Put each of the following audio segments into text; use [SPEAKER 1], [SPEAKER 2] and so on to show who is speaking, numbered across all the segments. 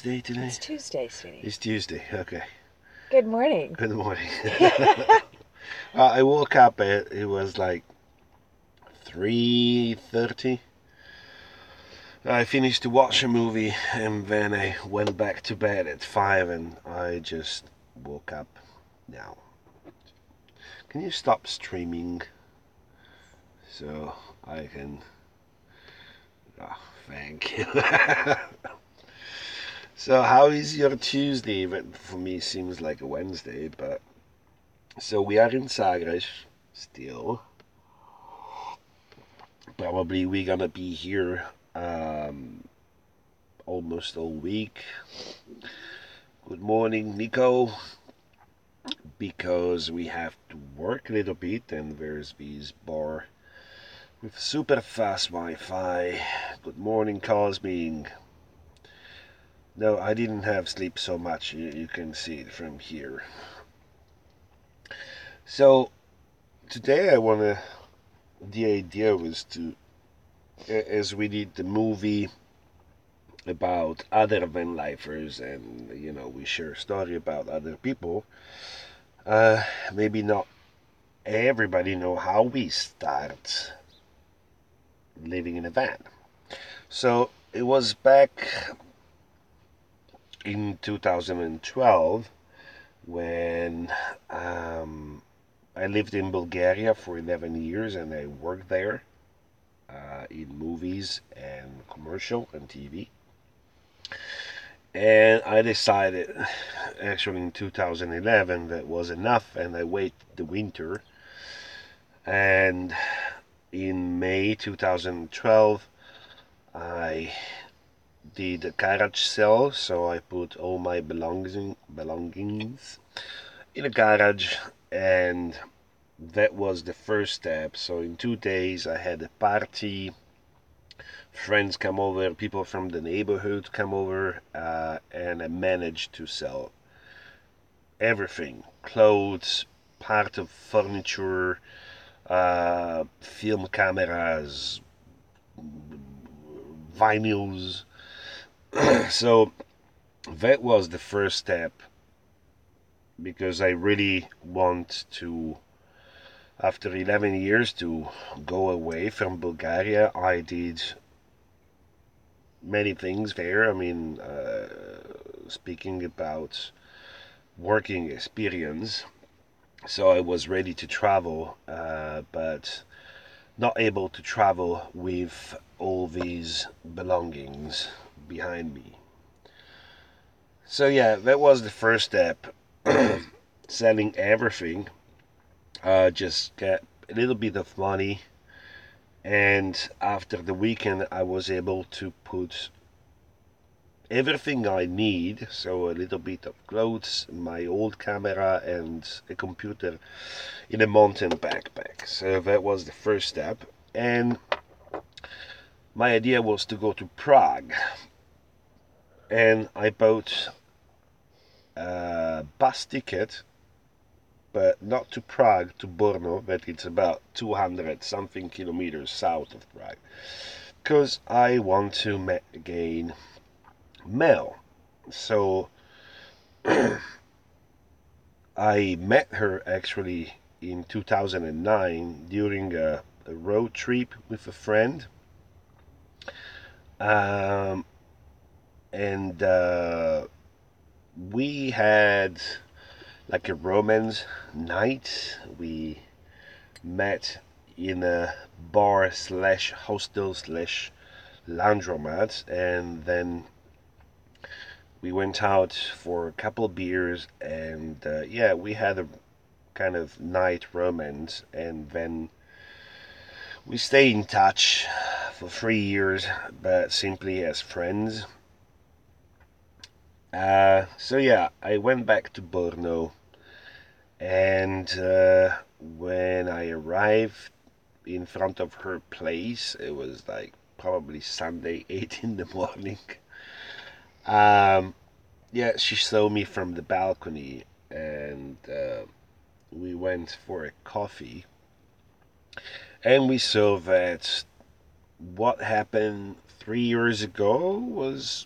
[SPEAKER 1] Wednesday today?
[SPEAKER 2] It's Tuesday, sweetie.
[SPEAKER 1] It's Tuesday. Okay.
[SPEAKER 2] Good morning.
[SPEAKER 1] Good morning. I woke up at it was like 3:30. I finished to watch a movie and then I went back to bed at 5 and I just woke up now. Can you stop streaming so I can oh, thank you. So how is your Tuesday? But for me it seems like a Wednesday, but so we are in Sagres still. Probably we're gonna be here almost all week. Good morning, Nico. Because we have to work a little bit, and there's this bar with super fast Wi-Fi. Good morning, Cosming. No, I didn't have sleep so much. You can see it from here. So today the idea was to, as we did the movie about other Vanlifers, and we share a story about other people. Maybe not everybody know how we start living in a van. So it was back in 2012 when I lived in Bulgaria for 11 years and I worked there in movies and commercial and TV. And I decided actually in 2011 that was enough and I waited the winter. And in May 2012, I did a garage sale, so I put all my belongings in a garage, and that was the first step. So in 2 days, I had a party. Friends come over, people from the neighborhood come over, and I managed to sell everything: clothes, part of furniture, film cameras, vinyls. So that was the first step because I really want to, after 11 years, to go away from Bulgaria. I did many things there. I mean, speaking about working experience, so I was ready to travel, but not able to travel with all these belongings behind me. So yeah, that was the first step. Selling everything, just get a little bit of money, and after the weekend, I was able to put everything I need. So a little bit of clothes, my old camera, and a computer in a mountain backpack. So that was the first step, and my idea was to go to Prague, and I bought a bus ticket, but not to Prague, to Brno, but it's about 200 something kilometers south of Prague, because I want to gain Mel. So I met her actually in 2009 during a road trip with a friend. Um, and we had like a romance night. We met in a bar slash hostel slash laundromat, and then we went out for a couple beers, and yeah, we had a kind of night romance, and then we stayed in touch for 3 years, but simply as friends. So yeah, I went back to Brno, and when I arrived in front of her place, it was like probably Sunday, 8 in the morning. Um, yeah, she saw me from the balcony, and we went for a coffee, and we saw that what happened 3 years ago was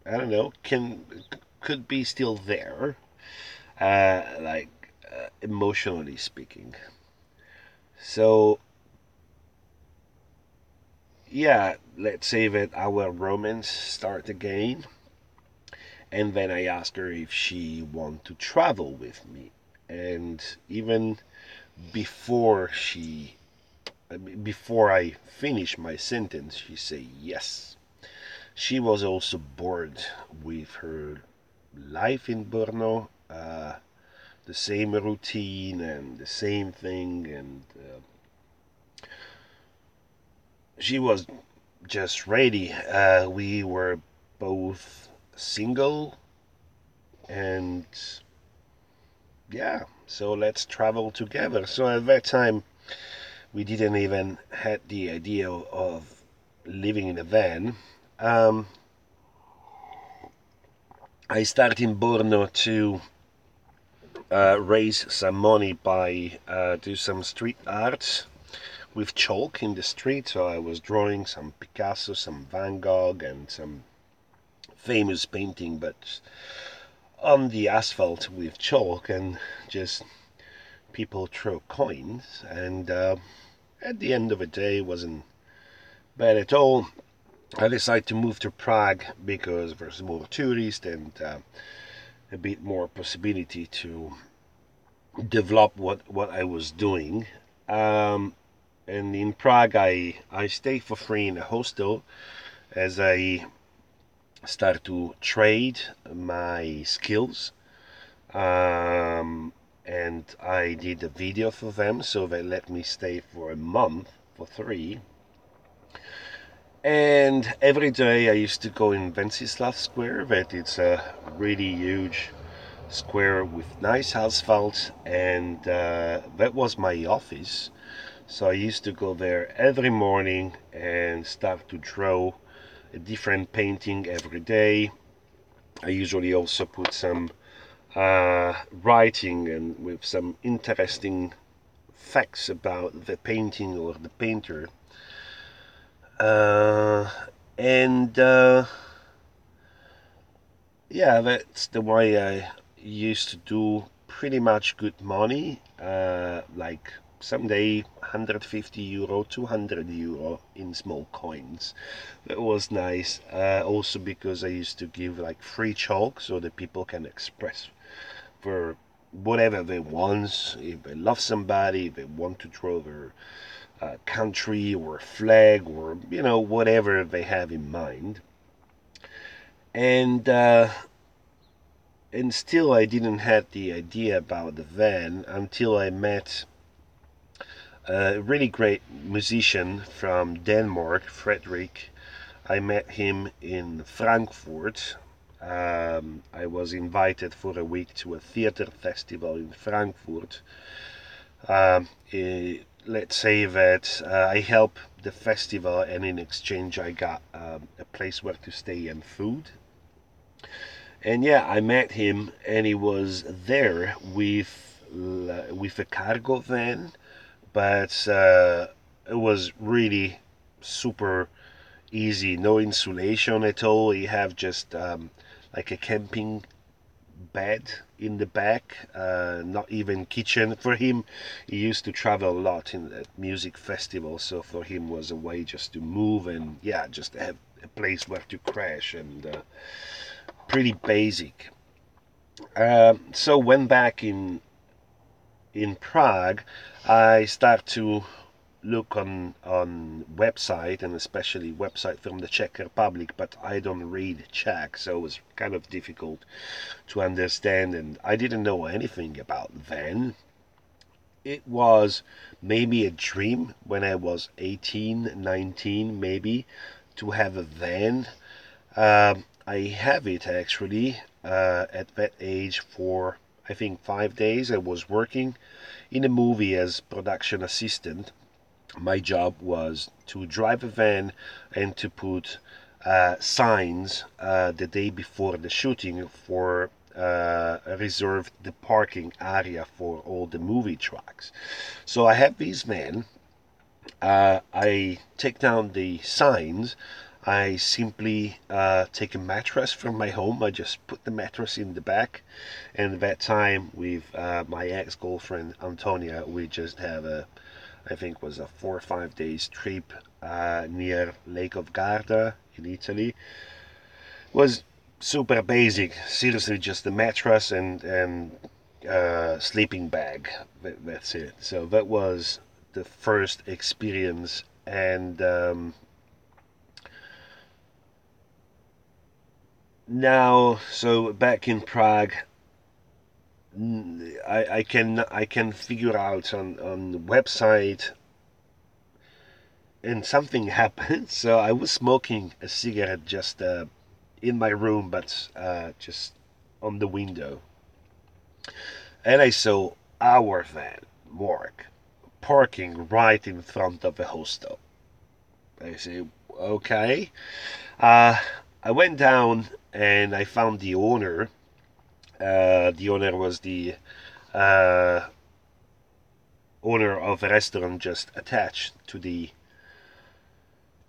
[SPEAKER 1] I don't know, can could be still there, emotionally speaking. So yeah, let's say that our romance start again, and then I asked her if she want to travel with me, and even before she before I finish my sentence, she said yes. She was also bored with her life in Brno, the same routine and the same thing, and she was just ready. We were both single, and yeah, so let's travel together. So at that time, we didn't even had the idea of living in a van. Um, I started in Borno to raise some money by do some street art with chalk in the street. So I was drawing some Picasso, some Van Gogh, and some famous painting, but on the asphalt with chalk, and just people throw coins. And at the end of the day, it wasn't bad at all. I decided to move to Prague because there's more tourists and a bit more possibility to develop what I was doing. Um, and in Prague, I stay for free in a hostel as I start to trade my skills. Um, and I did a video for them, so they let me stay for a month for free. And every day I used to go in Wenceslav Square, that it's a really huge square with nice asphalt, and that was my office. So I used to go there every morning and start to draw a different painting every day. I usually also put some writing and with some interesting facts about the painting or the painter. Uh, and Yeah, that's the way I used to do pretty much good money. Like someday 150 euro, 200 euro in small coins. That was nice. Also because I used to give like free chalk so that people can express for whatever they want. If they love somebody, if they want to draw their country or flag or whatever they have in mind. And still I didn't have the idea about the van until I met a really great musician from Denmark, Frederick. I met him in Frankfurt. I was invited for a week to a theater festival in Frankfurt. Let's say that I helped the festival, and in exchange, I got a place where to stay and food. And yeah, I met him, and he was there with a cargo van, but it was really super easy, no insulation at all. He have just like a camping bed in the back, not even kitchen. For him, he used to travel a lot in the music festival, so for him was a way just to move and yeah, just have a place where to crash and pretty basic. So when back in Prague, I start to look on website, and especially website from the Czech Republic, but I don't read Czech, so it was kind of difficult to understand, and I didn't know anything about van. It was maybe a dream when I was 18, 19, maybe, to have a van. I have it actually at that age for I think 5 days. I was working in a movie as production assistant. My job was to drive a van and to put signs the day before the shooting for reserved the parking area for all the movie trucks. So I have these van. I take down the signs. I simply take a mattress from my home. I just put the mattress in the back, and that time with my ex-girlfriend Antonia, we just have I think was a 4 or 5 days trip near Lake of Garda in Italy. Was super basic. Seriously, just the mattress and sleeping bag. That's it. So that was the first experience, and now, so back in Prague, I can figure out on the website, and something happened. So I was smoking a cigarette just in my room, but just on the window, and I saw our van, Mark, parking right in front of the hostel. I say, okay. Uh, I went down and I found the owner. The owner was the uh, owner of a restaurant just attached to the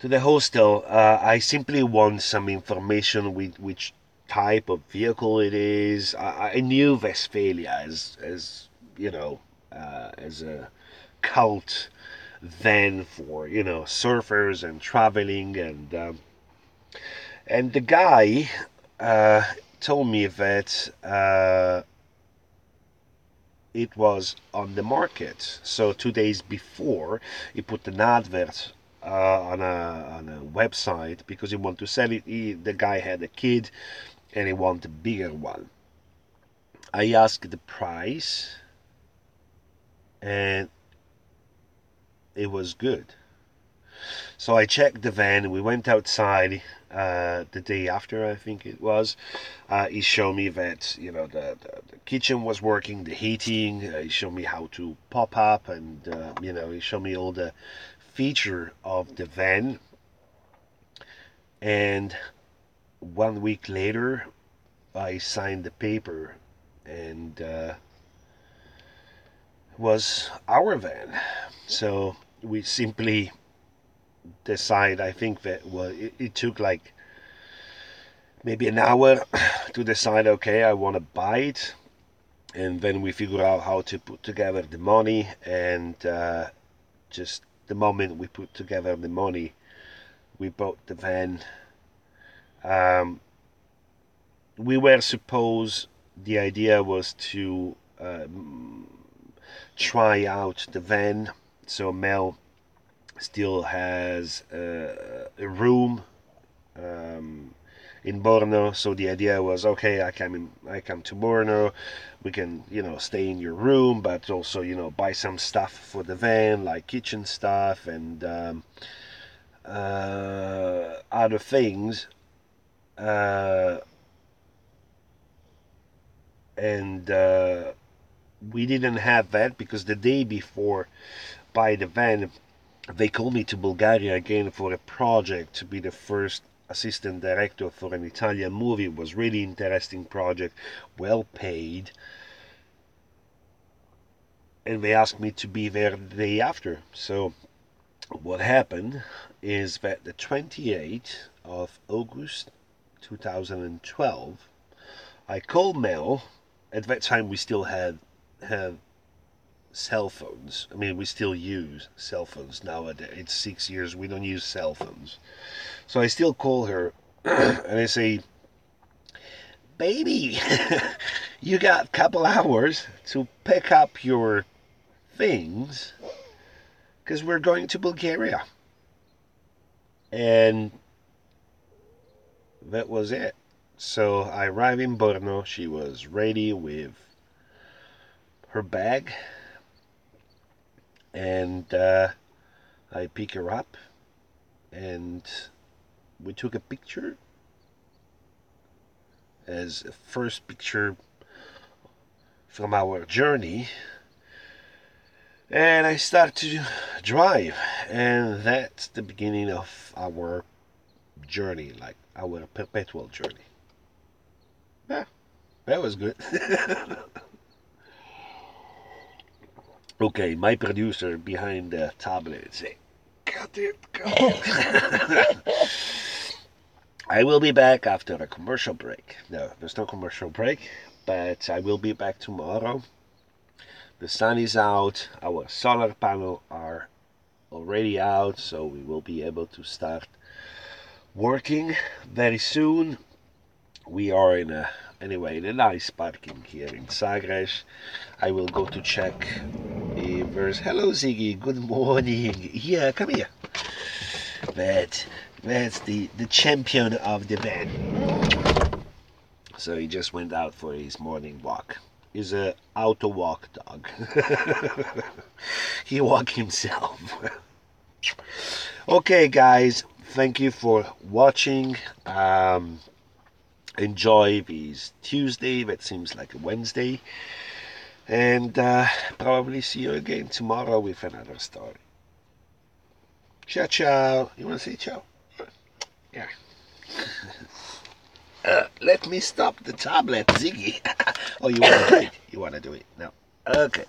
[SPEAKER 1] hostel. I simply want some information with which type of vehicle it is. I knew Westphalia as you know as a cult van for surfers and traveling, and the guy uh, told me that it was on the market. So 2 days before, he put an advert on a website because he wanted to sell it. The guy had a kid and he wanted a bigger one. I asked the price and it was good. So I checked the van. We went outside the day after, I think it was. He showed me that the kitchen was working, the heating. He showed me how to pop up, and he showed me all the feature of the van. And 1 week later, I signed the paper, and was our van. So we simply decide. I think that it took like maybe an hour to decide. Okay, I want to buy it, and then we figure out how to put together the money, and just the moment we put together the money, we bought the van. um, we were supposed The idea was to try out the van. So Mel still has a room um, in Borno. So the idea was, okay, I come to Borno, we can stay in your room, but also buy some stuff for the van, like kitchen stuff and other things. Uh, and We didn't have that because the day before by the van, they called me to Bulgaria again for a project to be the first assistant director for an Italian movie. It was really interesting project, well paid, and they asked me to be there the day after. So what happened is that the 28th of August 2012, I called Mel. At that time, we still had cell phones. I mean, we still use cell phones nowadays. It's 6 years. We don't use cell phones. So I still call her and I say, baby, you got a couple hours to pick up your things because we're going to Bulgaria. And that was it. So I arrived in Brno. She was ready with her bag, and I pick her up, and we took a picture as a first picture from our journey, and I start to drive, and that's the beginning of our journey, like our perpetual journey. Yeah, that was good. Okay, my producer behind the tablet say, cut it, cut it. I will be back after a commercial break. No, there's no commercial break, but I will be back tomorrow. The sun is out, our solar panel are already out, so we will be able to start working very soon. We are in a nice parking here in Sagres. I will go to check if there's. Hello, Ziggy. Good morning. Yeah, come here. That's the champion of the band. So he just went out for his morning walk. He's a auto walk dog. He walk himself. Okay, guys. Thank you for watching. Enjoy this Tuesday. That seems like a Wednesday. And probably see you again tomorrow with another story. Ciao, ciao. You want to say ciao? Yeah. Let me stop the tablet, Ziggy. Oh, you want to do it? You want to do it? No. Okay.